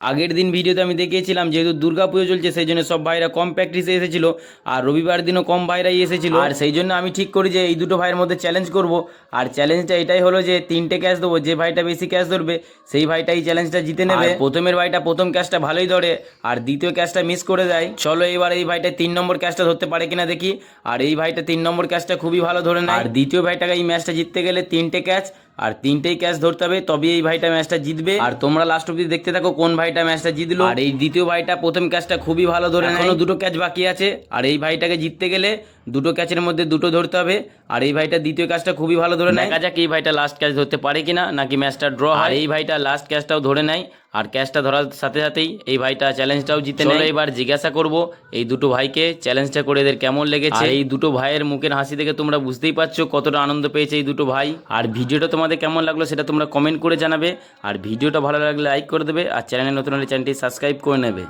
আগের দিন ভিডিওতে আমি দেখিয়েছিলাম যেহেতু দুর্গাপুজো চলছে সেই জন্য সব ভাইরা কম প্র্যাকটিসে এসেছিল আর রবিবার দিনও কম ভাইরাই এসেছিল। আর সেই জন্য আমি ঠিক করি যে এই দুটো ভাইয়ের মধ্যে চ্যালেঞ্জ করব। আর চ্যালেঞ্জটা এটাই হলো যে 3টে ক্যাচ দেবো, যে ভাইটা বেশি ক্যাচ ধরবে সেই ভাইটা এই চ্যালেঞ্জটা জিতে নেবে। প্রথমের ভাইটা প্রথম ক্যাচটা ভালোই ধরে আর দ্বিতীয় ক্যাচটা মিস করে দেয়। চলো এবার এই ভাইটা 3 নম্বর ক্যাচটা ধরতে পারে কিনা দেখি। আর এই ভাইটা 3 নম্বর ক্যাচটা খুবই ভালো ধরে নেয়। আর দ্বিতীয় ভাইটাকে এই ম্যাচটা জিততে গেলে 3টে ক্যাচ আর 3টেই ক্যাচ ধরতে হবে, তবে এই ভাইটা ম্যাচটা জিতবে। আর তোমরা লাস্ট অব্দি দেখতে থাকো কোন ভাইটা ম্যাচটা জিতলো। আর এই দ্বিতীয় ভাইটা প্রথম ক্যাচটা খুবই ভালো ধরে নেয়, এখনো 2টো ক্যাচ বাকি আছে। আর এই ভাইটাকে জিততে গেলে 2টো ক্যাচের মধ্যে 2টো ধরতে হবে। আর এই ভাইটা দ্বিতীয় ক্যাচটা খুবই ভালো ধরে নেয়। দেখা যাক এই ভাইটা লাস্ট ক্যাচ ধরতে পারে কিনা, নাকি ম্যাচটা ড্র হয়। আর এই ভাইটা লাস্ট ক্যাচটাও ধরে নেয় আর ক্যাচটা ধরার সাথে সাথেই এই ভাইটা চ্যালেঞ্জটাও জিতে নেয়। এবার জিজ্ঞাসা করব এই দুটো ভাইকে চ্যালেঞ্জটা করে এদের কেমন লেগেছে। এই দুটো ভাইয়ের মুখের হাসি দেখে তোমরা বুঝতেই পারছো কতটা আনন্দ পেয়েছে এই দুটো ভাই। আর ভিডিওটা তোমাদের কেমন লাগলো সেটা তোমরা কমেন্ট করে জানাবে। আর ভিডিওটা ভালো লাগলে লাইক করে দেবে আর চ্যানেলে নতুন হলে চ্যানেলটি সাবস্ক্রাইব করে নেবে।